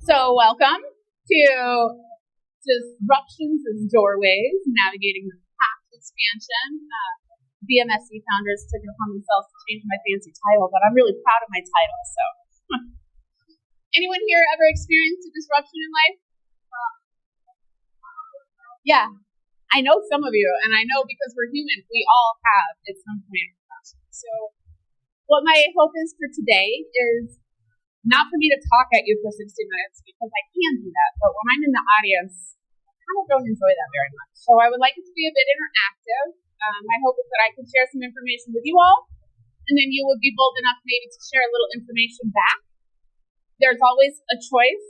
So welcome to Disruptions as Doorways, Navigating the Path to Expansion. BMSC founders took it upon themselves to change my fancy title, but I'm really proud of my title. So, anyone here ever experienced a disruption in life? Yeah, I know some of you, and I know because we're human, we all have at some point. So, what my hope is for today is not for me to talk at you for 60 minutes, because I can do that, but when I'm in the audience, I kind of don't enjoy that very much. So I would like it to be a bit interactive. My hope is that I can share some information with you all, and then you would be bold enough maybe to share a little information back. There's always a choice.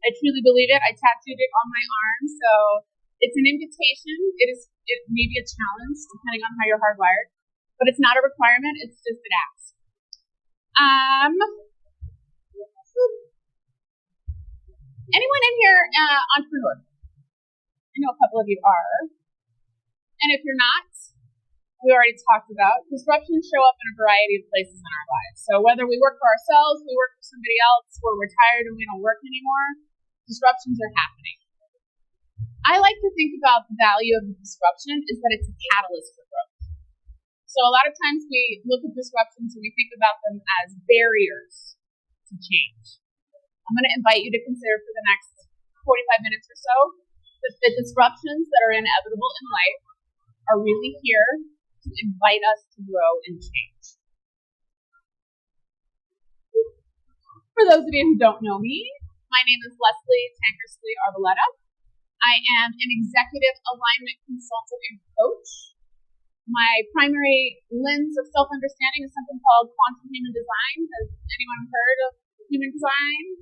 I truly believe it. I tattooed it on my arm, so it's an invitation. It may be a challenge, depending on how you're hardwired, but it's not a requirement. It's just an ask. Anyone in here entrepreneur? I know a couple of you are. And if you're not, we already talked about, disruptions show up in a variety of places in our lives. So whether we work for ourselves, we work for somebody else, or we're tired and we don't work anymore, disruptions are happening. I like to think about the value of the disruption is that it's a catalyst for growth. So a lot of times we look at disruptions and we think about them as barriers to change. I'm going to invite you to consider for the next 45 minutes or so that the disruptions that are inevitable in life are really here to invite us to grow and change. For those of you who don't know me, my name is Tankersley Arboleda. I am an executive alignment consultant and coach. My primary lens of self-understanding is something called quantum human design. Has anyone heard of human design?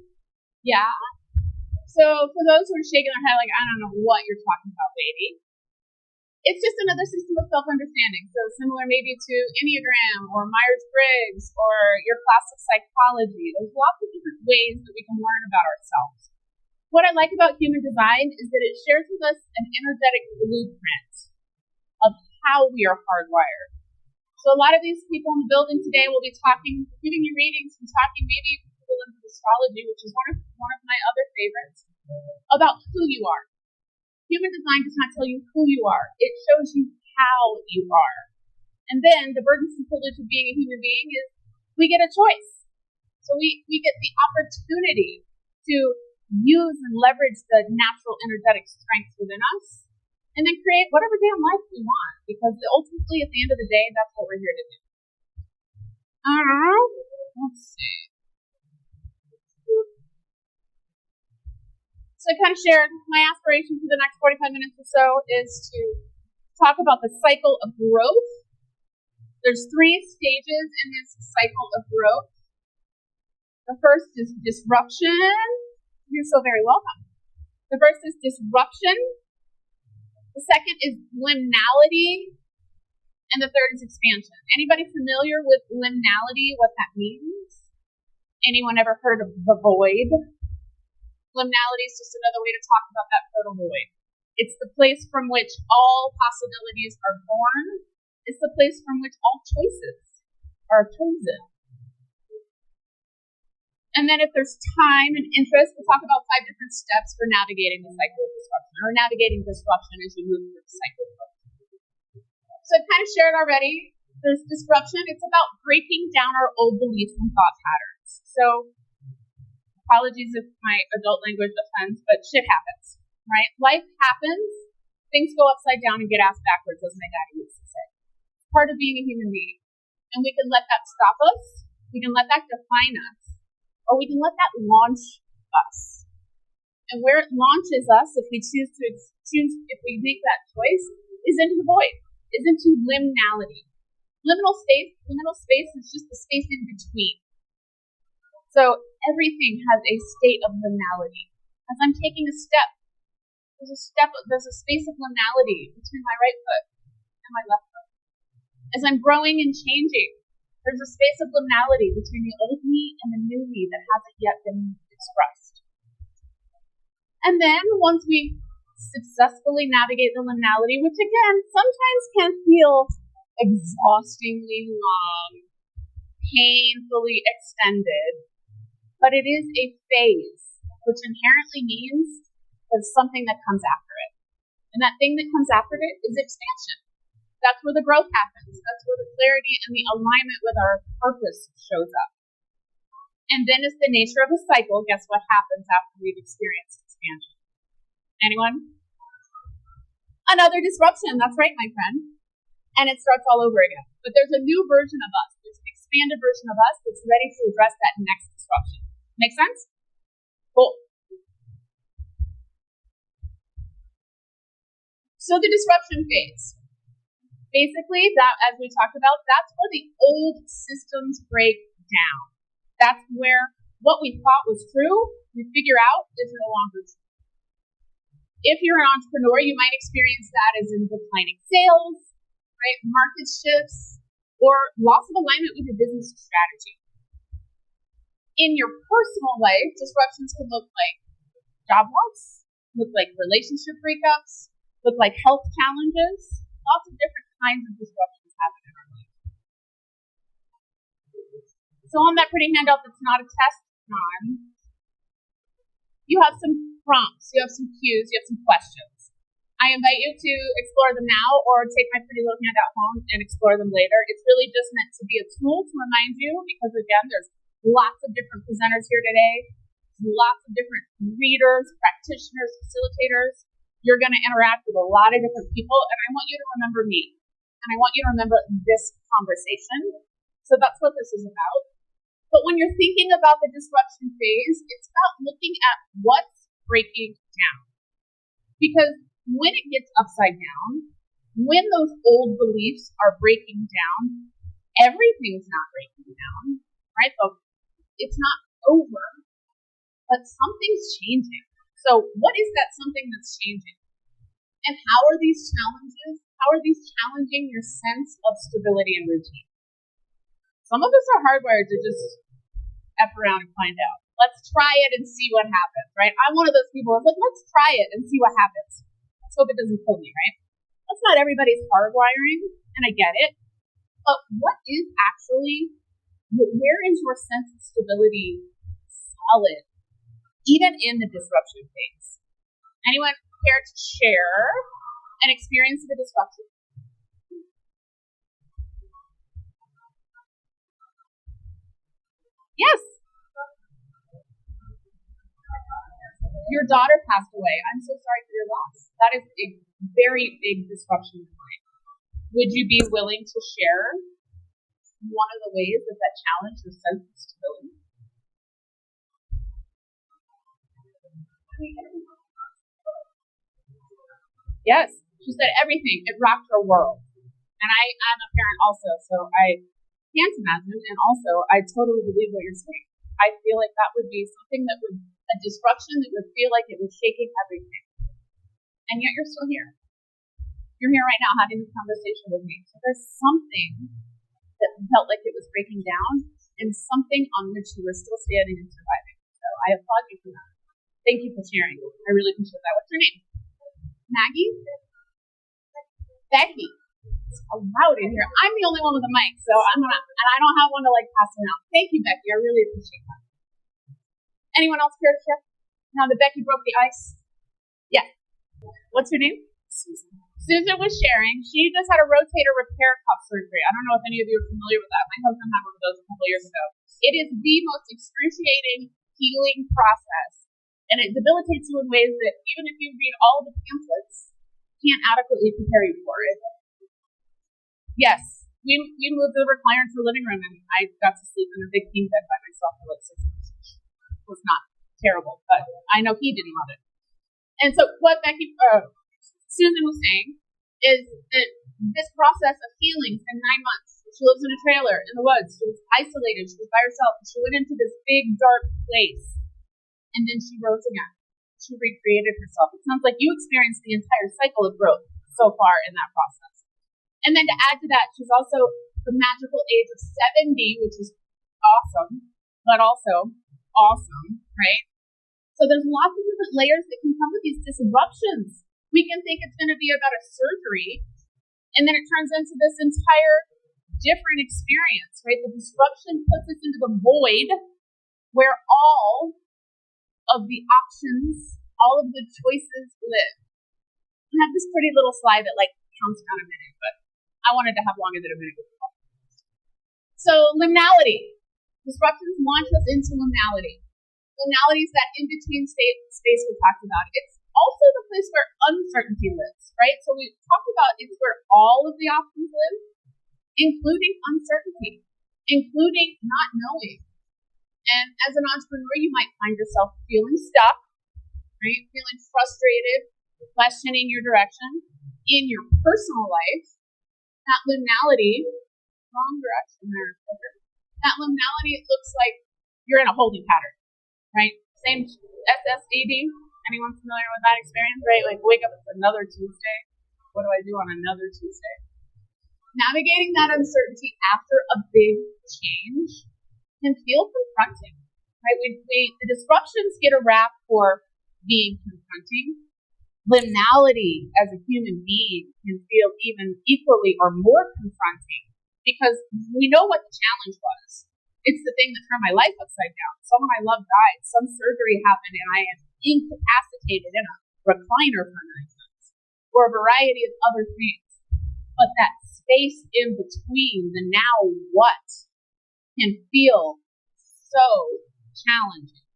Yeah. So for those who are shaking their head like, I don't know what you're talking about, baby. It's just another system of self-understanding. So similar maybe to Enneagram or Myers-Briggs or your classic psychology. There's lots of different ways that we can learn about ourselves. What I like about human design is that it shares with us an energetic blueprint of how we are hardwired. So a lot of these people in the building today will be talking, giving you readings and talking maybe into astrology, which is one of my other favorites, about who you are. Human design does not tell you who you are. It shows you how you are. And then the burdensome privilege of being a human being is we get a choice. So we get the opportunity to use and leverage the natural energetic strength within us and then create whatever damn life we want, because ultimately at the end of the day, that's what we're here to do. Let's see. So I kind of shared my aspiration for the next 45 minutes or so is to talk about the cycle of growth. There's 3 stages in this cycle of growth. The first is disruption. You're so very welcome. The first is disruption. The second is liminality. And the third is expansion. Anybody familiar with liminality, what that means? Anyone ever heard of the void? Liminality is just another way to talk about that fertile void. It's the place from which all possibilities are born. It's the place from which all choices are chosen. And then if there's time and interest, we'll talk about 5 different steps for navigating the cycle of disruption, or navigating disruption as you move through the cycle of growth. So I've kind of shared already, there's disruption. It's about breaking down our old beliefs and thought patterns. So apologies if my adult language offends, but shit happens, right? Life happens. Things go upside down and get ass backwards, as my daddy used to say. It's part of being a human being. And we can let that stop us. We can let that define us. Or we can let that launch us. And where it launches us, if we if we make that choice, is into the void, is into liminality. Liminal space is just the space in between. So everything has a state of liminality. As I'm taking a step, there's a space of liminality between my right foot and my left foot. As I'm growing and changing, there's a space of liminality between the old me and the new me that hasn't yet been expressed. And then once we successfully navigate the liminality, which again sometimes can feel exhaustingly long, painfully extended, but it is a phase which inherently means there's something that comes after it. And that thing that comes after it is expansion. That's where the growth happens. That's where the clarity and the alignment with our purpose shows up. And then it's the nature of a cycle. Guess what happens after we've experienced expansion? Anyone? Another disruption. That's right, my friend. And it starts all over again. But there's a new version of us. There's an expanded version of us that's ready to address that next disruption. Make sense? Cool. So the disruption phase. Basically, that, as we talked about, that's where the old systems break down. That's where what we thought was true, we figure out is no longer true. If you're an entrepreneur, you might experience that as in declining sales, right? Market shifts, or loss of alignment with your business strategy. In your personal life, disruptions can look like job loss, look like relationship breakups, look like health challenges, lots of different kinds of disruptions happen in our life. So on that pretty handout that's not a test on, you have some prompts, you have some cues, you have some questions. I invite you to explore them now or take my pretty little handout home and explore them later. It's really just meant to be a tool to remind you because, again, there's lots of different presenters here today, lots of different readers, practitioners, facilitators. You're going to interact with a lot of different people, and I want you to remember me. And I want you to remember this conversation. So that's what this is about. But when you're thinking about the disruption phase, it's about looking at what's breaking down. Because when it gets upside down, when those old beliefs are breaking down, everything's not breaking down, right? So it's not over, but something's changing. So what is that something that's changing? And how are these challenging your sense of stability and routine? Some of us are hardwired to just F around and find out. Let's try it and see what happens, right? I'm one of those people who's like, let's try it and see what happens. Let's hope it doesn't kill me, right? That's not everybody's hardwiring, and I get it. But what is actually, where is your sense of stability solid, even in the disruption phase? Anyone care to share an experience of a disruption? Yes. Your daughter passed away. I'm so sorry for your loss. That is a very big disruption in life. Would you be willing to share one of the ways that challenged your sense of stability? Yes, she said everything. It rocked her world. And I'm a parent also, so I can't imagine. And also, I totally believe what you're saying. I feel like that would be something that would, a disruption that would feel like it was shaking everything. And yet you're still here. You're here right now having this conversation with me. So there's something that felt like it was breaking down and something on which you were still standing and surviving. So I applaud you for that. Thank you for sharing. I really appreciate that. What's your name? Maggie? Becky. It's loud in here. I'm the only one with a mic, so and I don't have one to pass around. Thank you, Becky. I really appreciate that. Anyone else care to share? Now that Becky broke the ice? Yeah. What's your name? Susan. Susan was sharing. She just had a rotator repair cuff surgery. I don't know if any of you are familiar with that. My husband had one of those a couple years ago. It is the most excruciating healing process, and it debilitates you in ways that even if you read all the pamphlets, can't adequately prepare you for it. Yes, we moved the recliner to the living room, and I got to sleep in a big king bed by myself for 6 months. It was not terrible, but I know he didn't love it. And so what Susan was saying is that this process of healing in 9 months, she lives in a trailer in the woods, she was isolated, she was by herself, and she went into this big dark place, and then she rose again. She recreated herself. It sounds like you experienced the entire cycle of growth so far in that process. And then to add to that, she's also the magical age of 70, which is awesome, but also awesome, right? So there's lots of different layers that can come with these disruptions. We can think it's going to be about a surgery, and then it turns into this entire different experience, right? The disruption puts us into the void where all of the options, all of the choices live. I have this pretty little slide that counts down a minute, but I wanted to have longer than a minute. So liminality. Disruptions launch us into liminality. Liminality is that in-between space we talked about. It's also the place where uncertainty lives, right? So we talked about it's where all of the options live, including uncertainty, including not knowing. And as an entrepreneur, you might find yourself feeling stuck, right? Feeling frustrated, questioning your direction in your personal life. That liminality, wrong direction there. That liminality, it looks like you're in a holding pattern, right? Same SSDD. Anyone familiar with that experience, right? Like wake up, it's another Tuesday. What do I do on another Tuesday? Navigating that uncertainty after a big change can feel confronting, right? The disruptions get a rap for being confronting. Liminality as a human being can feel even equally or more confronting because we know what the challenge was. It's the thing that turned my life upside down. Someone I love died. Some surgery happened and I am incapacitated in a recliner for 9 months, or a variety of other things. But that space in between, the now what, can feel so challenging.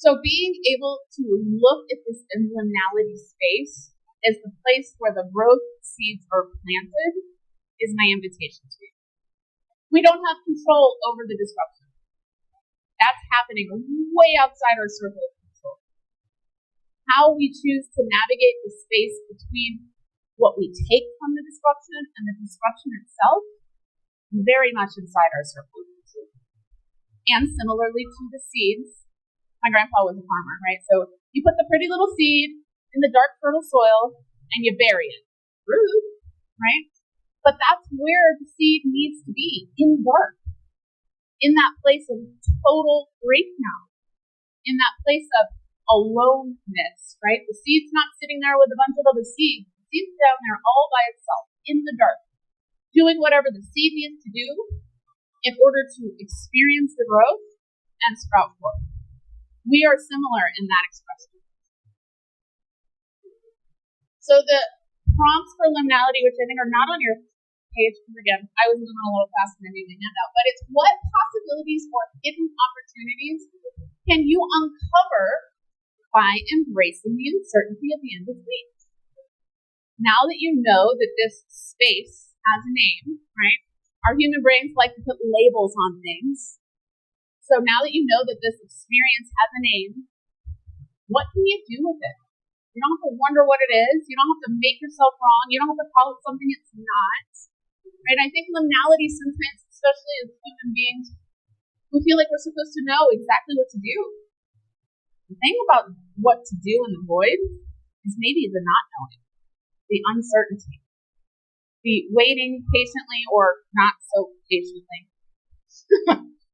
So being able to look at this liminality space as the place where the growth seeds are planted is my invitation to you. We don't have control over the disruption. That's happening way outside our circle of control. How we choose to navigate the space between what we take from the disruption and the disruption itself, very much inside our circle of control. And similarly to the seeds, my grandpa was a farmer, right? So you put the pretty little seed in the dark, fertile soil and you bury it. Rude, right? But that's where the seed needs to be, in dark. In that place of total breakdown, in that place of aloneness, right? The seed's not sitting there with a bunch of other seeds. The seed's down there all by itself, in the dark, doing whatever the seed needs to do in order to experience the growth and sprout forth. We are similar in that expression. So the prompts for liminality, which I think are not on your page, because again, I was moving a little fast and I made my hand out, but it's what possibilities or hidden opportunities can you uncover by embracing the uncertainty of the in-between? Now that you know that this space has a name, right? Our human brains like to put labels on things. So now that you know that this experience has a name, what can you do with it? You don't have to wonder what it is. You don't have to make yourself wrong. You don't have to call it something it's not. Right? I think liminality sometimes, especially as human beings, we feel like we're supposed to know exactly what to do. The thing about what to do in the void is maybe the not knowing, the uncertainty, the waiting patiently or not so patiently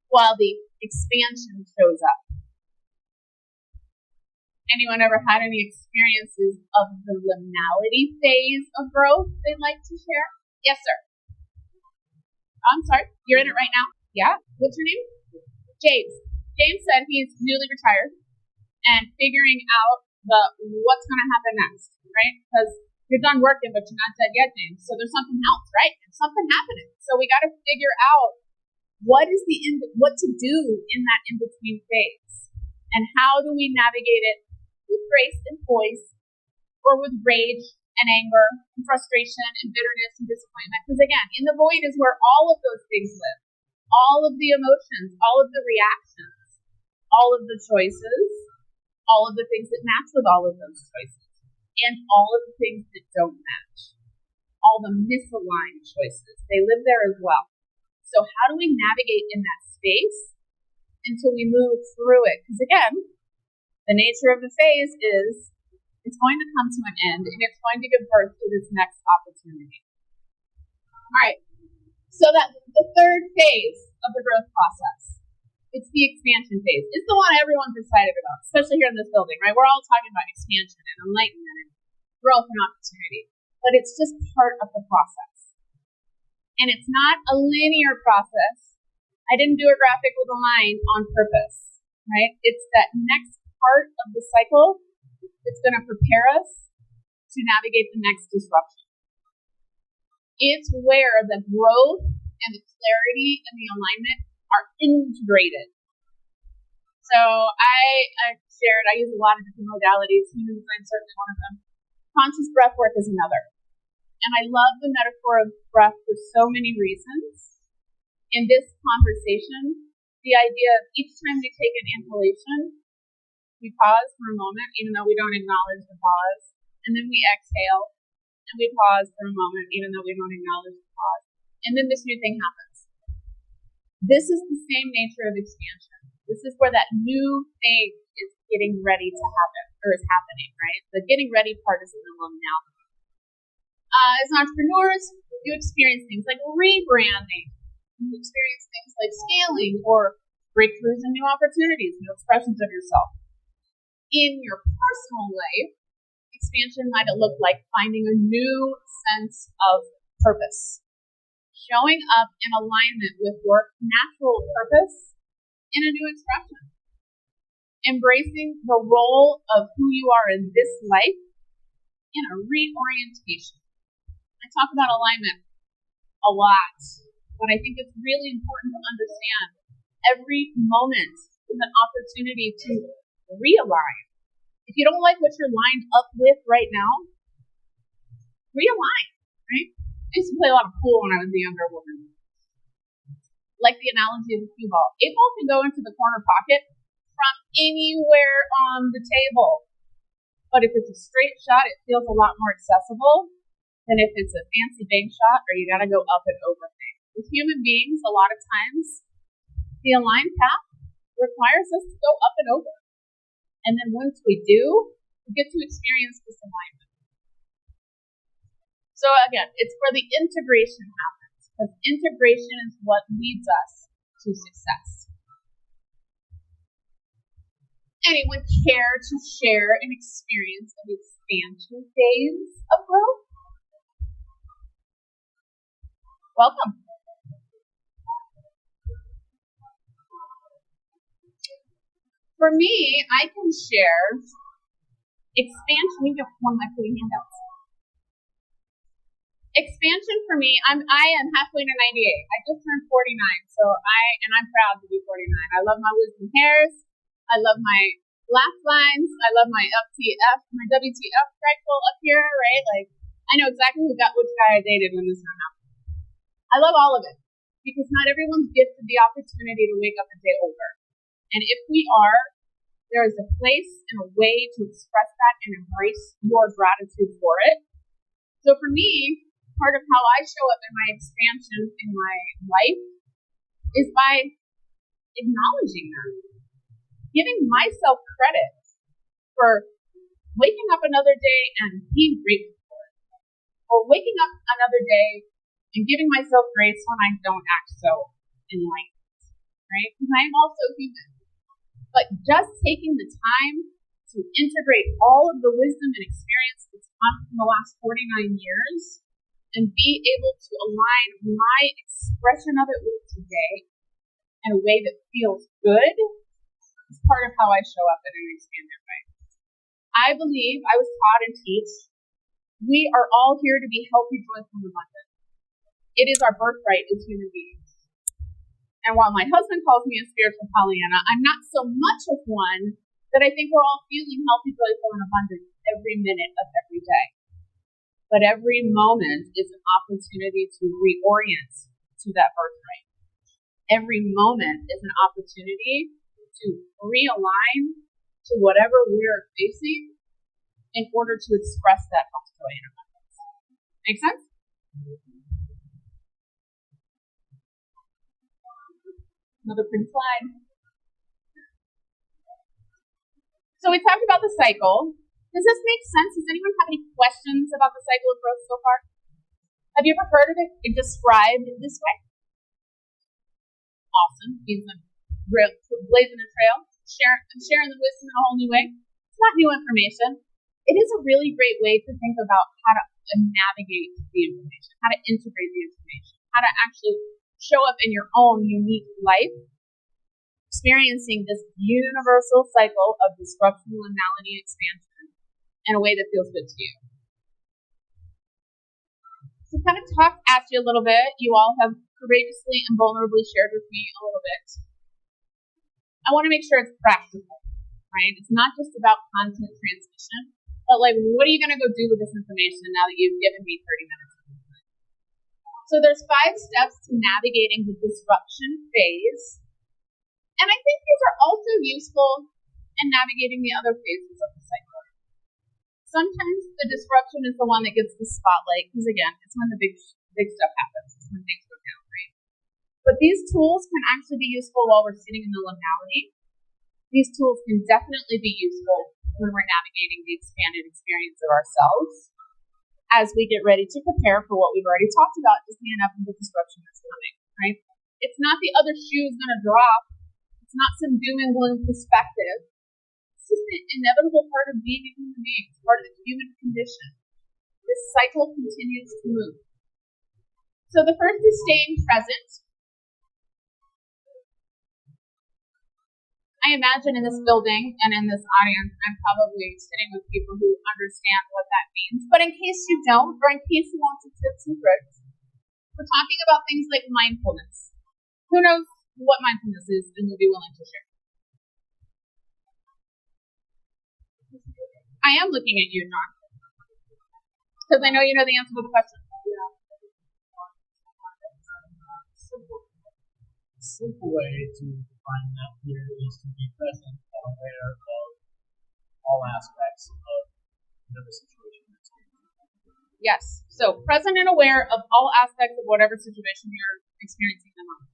while the expansion shows up. Anyone ever had any experiences of the liminality phase of growth they'd like to share? Yes, sir. I'm sorry, you're in it right now? Yeah? What's your name? James. James said he's newly retired and figuring out what's going to happen next, right? Because you're done working, but you're not dead yet, James. So there's something else, right? There's something happening. So we got to figure out what to do in that in-between phase. And how do we navigate it with grace and poise, or with rage and anger and frustration and bitterness and disappointment? Because again, in the void is where all of those things live. All of the emotions, all of the reactions, all of the choices, all of the things that match with all of those choices, and all of the things that don't match. All the misaligned choices, they live there as well. So how do we navigate in that space until we move through it? Because again, the nature of the phase is it's going to come to an end and it's going to give birth to this next opportunity. All right. So that the third phase of the growth process, it's the expansion phase. It's the one everyone's excited about, especially here in this building, right? We're all talking about expansion and enlightenment and growth and opportunity, but it's just part of the process. And it's not a linear process. I didn't do a graphic with a line on purpose. right? It's that next part of the cycle that's going to prepare us to navigate the next disruption. It's where the growth and the clarity and the alignment are integrated. So I shared, I use a lot of different modalities. Human design is certainly one of them. Conscious breath work is another. And I love the metaphor of breath for so many reasons. In this conversation, the idea of each time we take an inhalation, we pause for a moment, even though we don't acknowledge the pause. And then we exhale, and we pause for a moment, even though we don't acknowledge the pause. And then this new thing happens. This is the same nature of expansion. This is where that new thing is getting ready to happen, or is happening, right? The getting ready part is in the liminality. As entrepreneurs, you experience things like rebranding. You experience things like scaling or breakthroughs and new opportunities, new expressions of yourself. In your personal life, expansion might look like finding a new sense of purpose, showing up in alignment with your natural purpose in a new expression, embracing the role of who you are in this life in a reorientation. I talk about alignment a lot, but I think it's really important to understand every moment is an opportunity to realign. If you don't like what you're lined up with right now, realign, right? I used to play a lot of pool when I was a younger woman. Like the analogy of the cue ball. A ball can go into the corner pocket from anywhere on the table. But if it's a straight shot, it feels a lot more accessible than if it's a fancy bank shot or you gotta go up and over things. With human beings, a lot of times, the aligned path requires us to go up and over. And then once we do, we get to experience this alignment. So again, it's where the integration happens, because integration is what leads us to success. Anyone care to share an experience of expansion phase of growth? Welcome. For me, I can share expansion. You have one of my free handouts. Expansion for me, I am halfway to 98. I just turned 49, I'm proud to be 49. I love my wisdom hairs. I love my laugh lines. I love my my WTF cycle up here, right? Like, I know exactly which guy I dated when this one happened. I love all of it, because not everyone's gifted the opportunity to wake up a day older. And if we are, there is a place and a way to express that and embrace your gratitude for it. So for me, part of how I show up in my expansion in my life is by acknowledging that. Giving myself credit for waking up another day and being grateful for it. Or waking up another day and giving myself grace when I don't act so enlightened, right? Because I am also human. But just taking the time to integrate all of the wisdom and experience that's come from the last 49 years and be able to align my expression of it with today in a way that feels good is part of how I show up in an expanded way. I believe I was taught and teach we are all here to be healthy, joyful, and abundant. It is our birthright as human beings. And while my husband calls me a spiritual Pollyanna, I'm not so much of one that I think we're all feeling healthy, joyful, and abundant every minute of every day. But every moment is an opportunity to reorient to that birthright. Every moment is an opportunity to realign to whatever we're facing in order to express that health, joy, and abundance. Make sense? Another pretty slide. So we talked about the cycle. Does this make sense? Does anyone have any questions about the cycle of growth so far? Have you ever heard of it described this way? Awesome. Means I'm blazing a trail. I'm sharing the wisdom in a whole new way. It's not new information. It is a really great way to think about how to navigate the information, how to integrate the information, how to actually show up in your own unique life experiencing this universal cycle of disruption, liminality, and expansion in a way that feels good to you. So kind of talk at you a little bit. You all have courageously and vulnerably shared with me a little bit. I want to make sure it's practical, right? It's not just about content transmission, but like, what are you going to go do with this information now that you've given me 30 minutes? So there's 5 steps to navigating the disruption phase. And I think these are also useful in navigating the other phases of the cycle. Sometimes the disruption is the one that gets the spotlight, because again, it's when the big stuff happens. It's when things go down, right? But these tools can actually be useful while we're sitting in the liminality. These tools can definitely be useful when we're navigating the expanded experience of ourselves as we get ready to prepare for what we've already talked about to stand up in the disruption that's coming, right? It's not the other shoe's going to drop. It's not some doom and gloom perspective. It's just an inevitable part of being a human being. It's part of the human condition. This cycle continues to move. So the first is staying present. I imagine in this building and in this audience, I'm probably sitting with people who understand what that means. But in case you don't, or in case you want some tips and tricks, we're talking about things like mindfulness. Who knows what mindfulness is and would be willing to share? I am looking at you, John, because I know you know the answer to the question. Simple way to define that here is to be present and aware of all aspects of whatever situation you're experiencing. Yes. So present and aware of all aspects of whatever situation you're experiencing them on.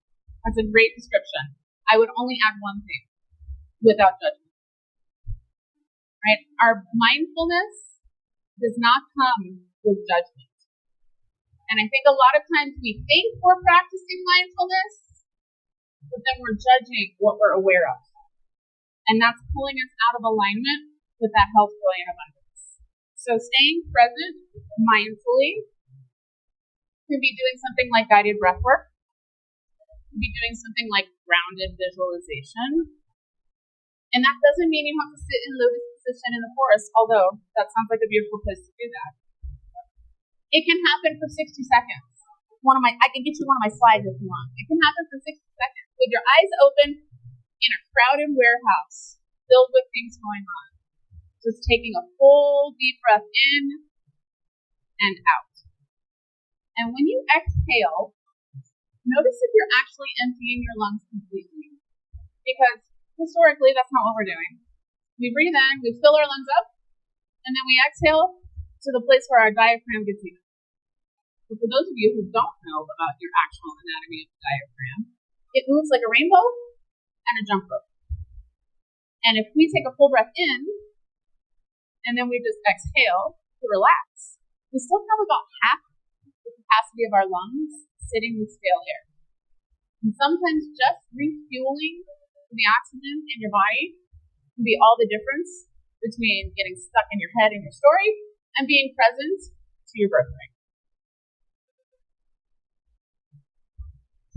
That's a great description. I would only add one thing: without judgment. Right? Our mindfulness does not come with judgment. And I think a lot of times we think we're practicing mindfulness, but then we're judging what we're aware of. And that's pulling us out of alignment with that health, joy, and abundance. So staying present mindfully can be doing something like guided breath work, can be doing something like grounded visualization. And that doesn't mean you have to sit in lotus position in the forest, although that sounds like a beautiful place to do that. It can happen for 60 seconds. I can get you one of my slides if you want. It can happen for 60 seconds with your eyes open in a crowded warehouse filled with things going on. Just taking a full deep breath in and out. And when you exhale, notice if you're actually emptying your lungs completely. Because historically, that's not what we're doing. We breathe in, we fill our lungs up, and then we exhale to the place where our diaphragm gets even. So for those of you who don't know about your actual anatomy of the diaphragm, it moves like a rainbow and a jump rope. And if we take a full breath in, and then we just exhale to relax, we still have about half the capacity of our lungs sitting with stale air. And sometimes just refueling the oxygen in your body can be all the difference between getting stuck in your head and your story and being present to your birthright.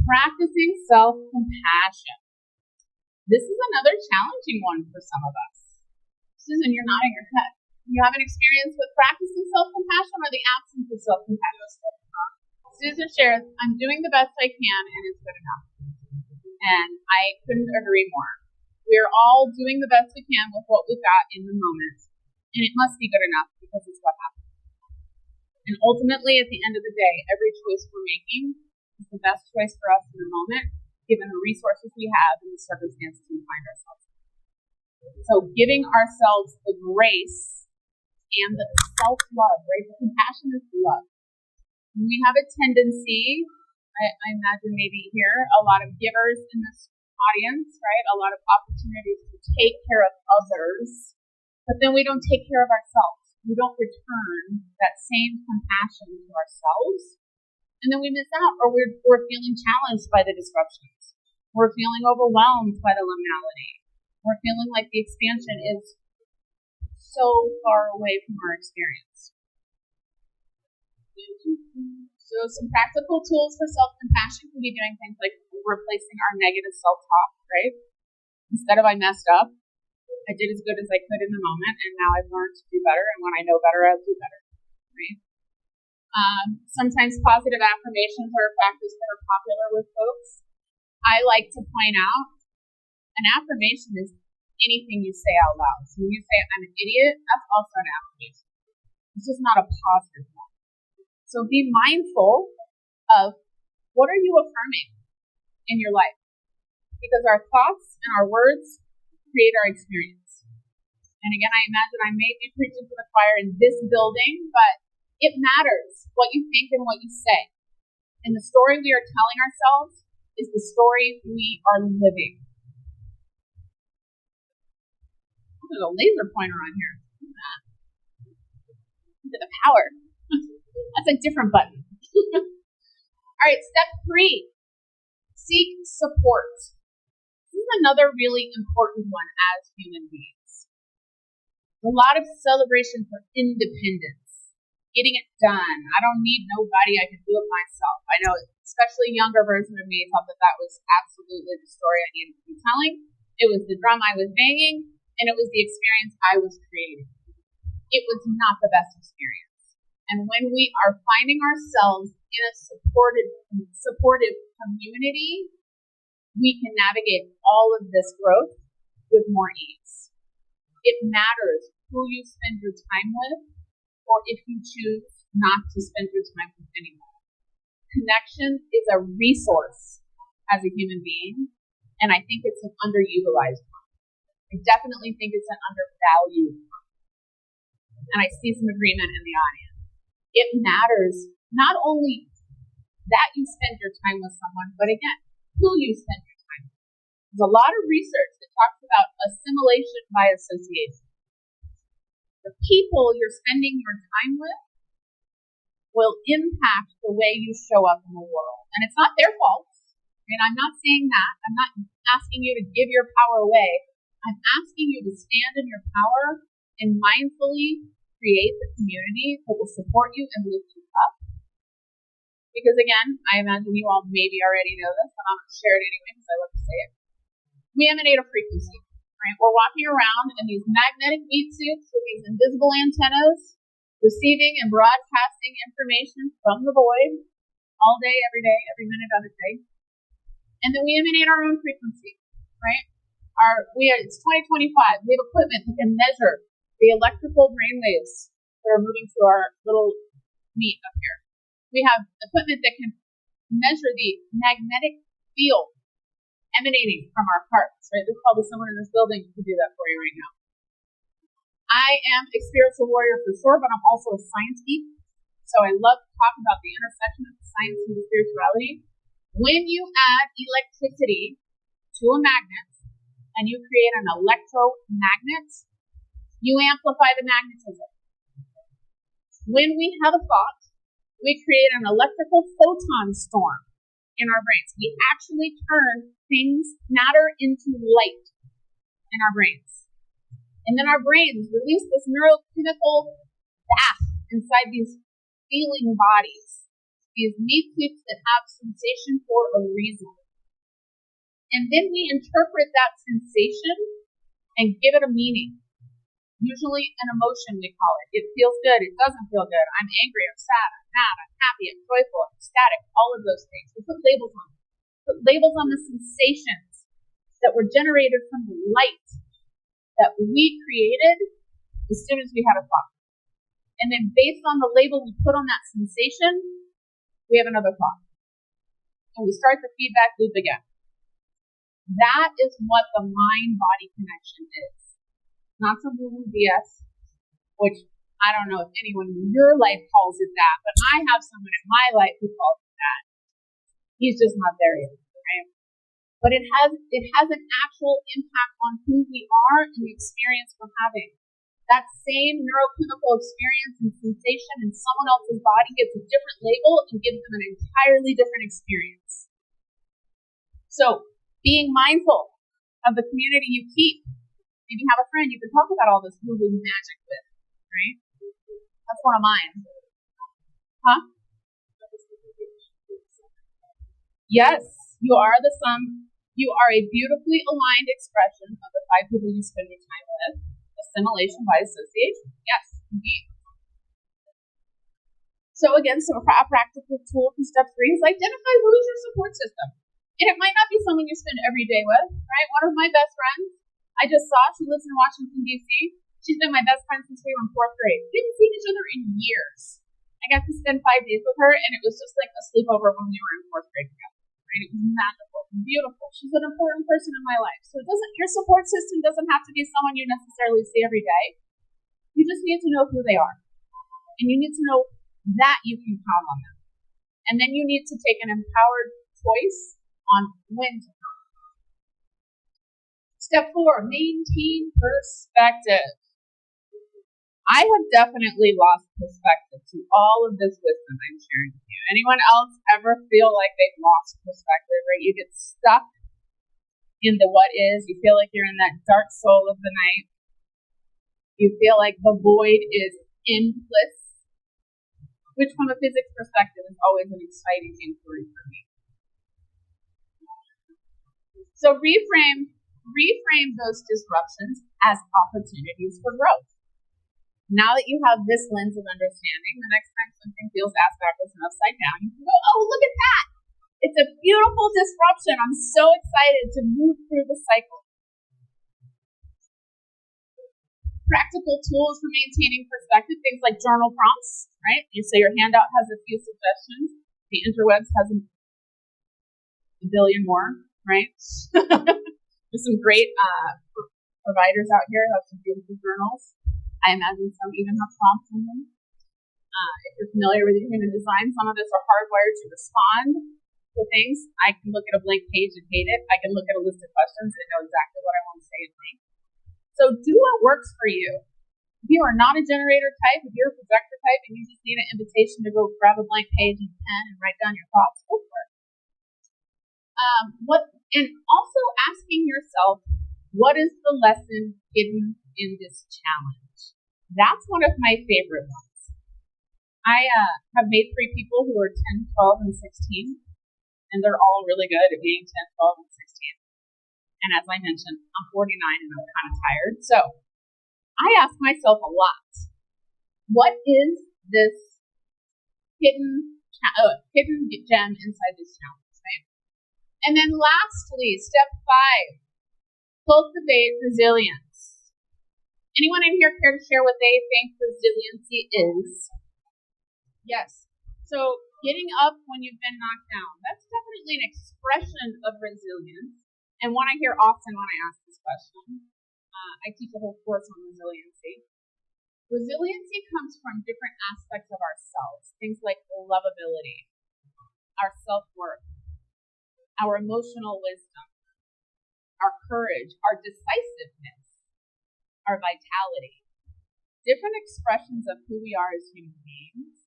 Practicing self-compassion. This is another challenging one for some of us. Susan, you're nodding your head. You have an experience with practicing self-compassion or the absence of self-compassion? Susan shares, I'm doing the best I can and it's good enough. And I couldn't agree more. We're all doing the best we can with what we've got in the moment. And it must be good enough because it's what happened. And ultimately, at the end of the day, every choice we're making is the best choice for us in the moment, given the resources we have and the circumstances we find ourselves in. So giving ourselves the grace and the self-love, right? The compassion is love. We have a tendency, I imagine maybe here, a lot of givers in this audience, right? A lot of opportunities to take care of others, but then we don't take care of ourselves. We don't return that same compassion to ourselves. And then we miss out, or we're feeling challenged by the disruptions. We're feeling overwhelmed by the liminality. We're feeling like the expansion is so far away from our experience. So some practical tools for self-compassion can be doing things like replacing our negative self-talk, right? Instead of I messed up, I did as good as I could in the moment, and now I've learned to do better, and when I know better, I'll do better, right? Sometimes positive affirmations are a practice that are popular with folks. I like to point out an affirmation is anything you say out loud. So when you say, I'm an idiot, that's also an affirmation. It's just not a positive one. So be mindful of what are you affirming in your life? Because our thoughts and our words create our experience. And again, I imagine I may be preaching to the choir in this building, but it matters what you think and what you say. And the story we are telling ourselves is the story we are living. There's a laser pointer on here. Look at the power. That's a different button. All right, step 3. Seek support. This is another really important one as human beings. A lot of celebration for independence. Getting it done. I don't need nobody. I can do it myself. I know, especially younger version of me thought that was absolutely the story I needed to be telling. It was the drum I was banging, and it was the experience I was creating. It was not the best experience. And when we are finding ourselves in a supportive community, we can navigate all of this growth with more ease. It matters who you spend your time with, or if you choose not to spend your time with anyone. Connection is a resource as a human being, and I think it's an underutilized one. I definitely think it's an undervalued one. And I see some agreement in the audience. It matters not only that you spend your time with someone, but again, who you spend your time with. There's a lot of research that talks about assimilation by association. The people you're spending your time with will impact the way you show up in the world. And it's not their fault. I mean, I'm not saying that. I'm not asking you to give your power away. I'm asking you to stand in your power and mindfully create the community that will support you and lift you up. Because again, I imagine you all maybe already know this, but I'm going to share it anyway because I love to say it. We emanate a frequency, right? We're walking around in these magnetic meat suits with these invisible antennas, receiving and broadcasting information from the void all day, every minute of the day. And then we emanate our own frequency, right? It's 2025. We have equipment that can measure the electrical brainwaves that are moving through our little meat up here. We have equipment that can measure the magnetic field emanating from our hearts, right? There's probably someone in this building who can do that for you right now. I am a spiritual warrior for sure, but I'm also a science geek. So I love to talk about the intersection of science and spirituality. When you add electricity to a magnet and you create an electromagnet, you amplify the magnetism. When we have a thought, we create an electrical photon storm in our brains. We actually turn matter into light in our brains. And then our brains release this neurochemical bath inside these feeling bodies, these meat suits that have sensation for a reason. And then we interpret that sensation and give it a meaning. Usually an emotion, we call it. It feels good, it doesn't feel good. I'm angry, I'm sad, I'm mad, I'm happy, I'm joyful, I'm ecstatic, all of those things. We put labels on them. Put labels on the sensations that were generated from the light that we created as soon as we had a thought. And then based on the label we put on that sensation, we have another thought. And we start the feedback loop again. That is what the mind-body connection is. Not some woo-woo BS, which I don't know if anyone in your life calls it that, but I have someone in my life who calls it that. He's just not there yet, right? But it has an actual impact on who we are and the experience we're having. That same neurochemical experience and sensation in someone else's body gets a different label and gives them an entirely different experience. So, being mindful of the community you keep. If you have a friend you can talk about all this woo-woo magic with, right? That's one of mine. Huh? Yes, you are the sum You are a beautifully aligned expression of the 5 people you spend your time with. Assimilation by association. Yes, indeed. So again, a practical tool for step 3 is identify who is your support system. And it might not be someone you spend every day with, right? One of my best friends, I just saw, she lives in Washington, D.C. She's been my best friend since we were in 4th grade. We haven't seen each other in years. I got to spend 5 days with her, and it was just like a sleepover when we were in 4th grade together. Right? It was magical, beautiful. She's an important person in my life. So your support system doesn't have to be someone you necessarily see every day. You just need to know who they are. And you need to know that you can count on them. And then you need to take an empowered choice on when to count. Step 4, maintain perspective. I have definitely lost perspective to all of this wisdom I'm sharing with you. Anyone else ever feel like they've lost perspective, right? You get stuck in the what is. You feel like you're in that dark soul of the night. You feel like the void is endless, which from a physics perspective is always an exciting inquiry for me. So reframe those disruptions as opportunities for growth. Now that you have this lens of understanding, the next time something feels ass backwards and upside down, you can go, oh, look at that. It's a beautiful disruption. I'm so excited to move through the cycle. Practical tools for maintaining perspective, things like journal prompts, right? So your handout has a few suggestions. The interwebs has a billion more, right? There's some great providers out here who have some beautiful journals. I imagine some even have prompts in them. If you're familiar with human design, some of us are hardwired to respond to things. I can look at a blank page and hate it. I can look at a list of questions and know exactly what I want to say and think. So do what works for you. If you are not a generator type, if you're a projector type and you just need an invitation to go grab a blank page and pen and write down your thoughts, go for it. And also asking yourself, what is the lesson hidden in this challenge? That's one of my favorite ones. I have made 3 people who are 10, 12, and 16, and they're all really good at being 10, 12, and 16. And as I mentioned, I'm 49 and I'm kind of tired. So I ask myself a lot, what is this hidden gem inside this challenge, right? And then lastly, step 5, cultivate resilience. Anyone in here care to share what they think resiliency is? Yes. So getting up when you've been knocked down, that's definitely an expression of resilience. And one I hear often when I ask this question. I teach a whole course on resiliency. Resiliency comes from different aspects of ourselves, things like lovability, our self-worth, our emotional wisdom, our courage, our decisiveness, our vitality, different expressions of who we are as human beings.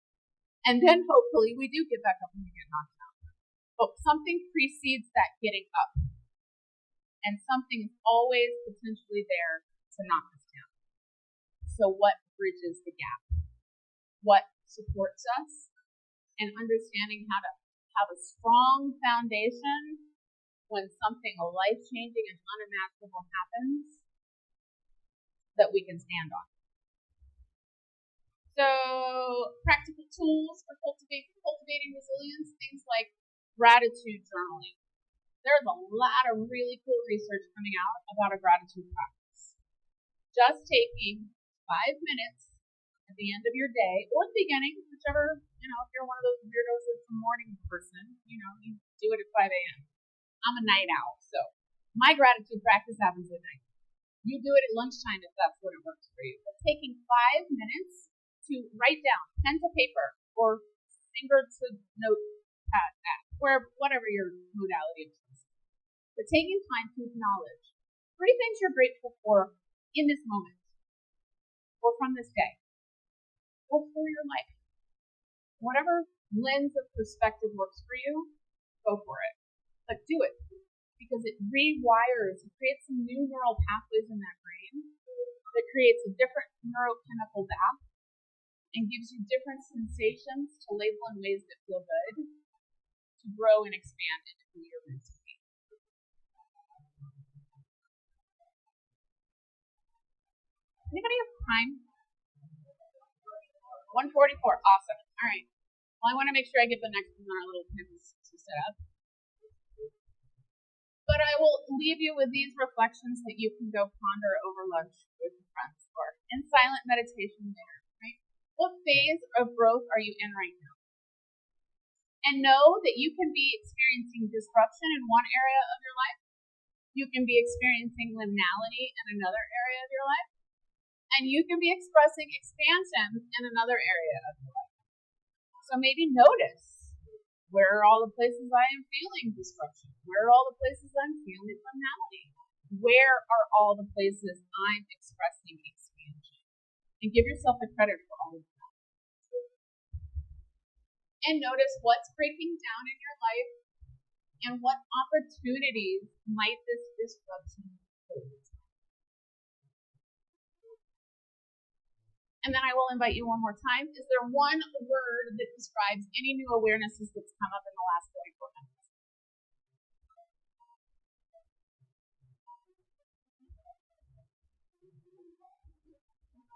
And then hopefully we do get back up when we get knocked down. But something precedes that getting up. And something is always potentially there to knock us down. So what bridges the gap? What supports us? And understanding how to have a strong foundation when something life-changing and unimaginable happens that we can stand on. So practical tools for cultivating resilience, things like gratitude journaling. There's a lot of really cool research coming out about a gratitude practice. Just taking 5 minutes at the end of your day, or the beginning, whichever, if you're one of those weirdos that's a morning person, you do it at 5 a.m. I'm a night owl, so my gratitude practice happens at night. You do it at lunchtime if that's what it works for you. But taking 5 minutes to write down, pen to paper, or finger to notepad app, whatever your modality is. But taking time to acknowledge 3 things you're grateful for in this moment, or from this day, or for your life. Whatever lens of perspective works for you, go for it. But do it, because it rewires, it creates some new neural pathways in that brain that creates a different neurochemical bath and gives you different sensations to label in ways that feel good, to grow and expand into who you're meant to be. Anybody have time? 1:44. Awesome. All right. Well, I want to make sure I get the next one on our little pins to set up. But I will leave you with these reflections that you can go ponder over lunch with your friends or in silent meditation later, right? What phase of growth are you in right now? And know that you can be experiencing disruption in one area of your life. You can be experiencing liminality in another area of your life. And you can be expressing expansion in another area of your life. So maybe notice, where are all the places I am feeling disruption? Where are all the places I'm feeling liminality? Where are all the places I'm expressing expansion? And give yourself the credit for all of that. And notice what's breaking down in your life and what opportunities might this disruption pose. And then I will invite you one more time. Is there one word that describes any new awarenesses that's come up in the last 44 minutes?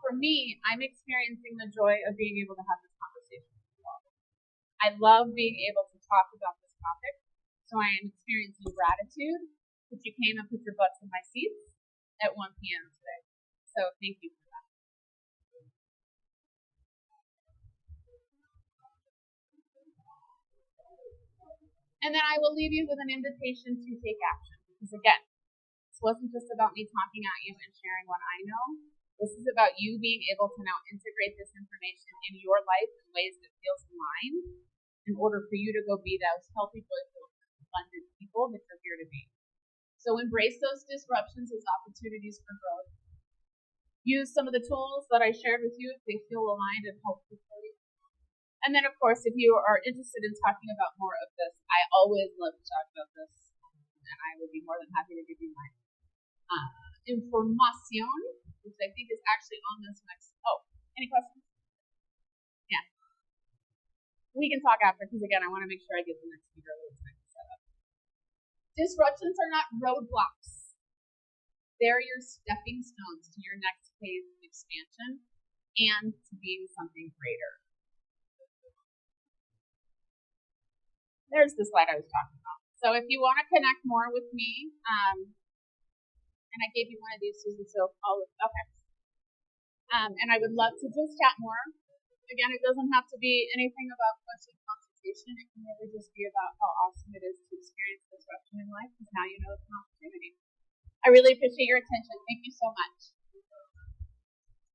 For me, I'm experiencing the joy of being able to have this conversation with you all. I love being able to talk about this topic. So I am experiencing gratitude that you came and put your butts in my seats at 1 p.m. today. So thank you for that. And then I will leave you with an invitation to take action. Because again, this wasn't just about me talking at you and sharing what I know. This is about you being able to now integrate this information in your life in ways that feels aligned in order for you to go be those healthy, joyful, abundant people that you're here to be. So embrace those disruptions as opportunities for growth. Use some of the tools that I shared with you if they feel aligned and helpful for you. And then, of course, if you are interested in talking about more of this, I always love to talk about this, and I would be more than happy to give you my information, which I think is actually on this next. Oh, any questions? Yeah. We can talk after, because again, I want to make sure I get the next speaker a little time to set up. Disruptions are not roadblocks. They're your stepping stones to your next phase of expansion and to being something greater. There's the slide I was talking about. So if you want to connect more with me, and I gave you one of these, Susan, so okay. And I would love to just chat more. Again, it doesn't have to be anything about question consultation. It can really just be about how awesome it is to experience disruption in life, because now you know it's an opportunity. I really appreciate your attention. Thank you so much.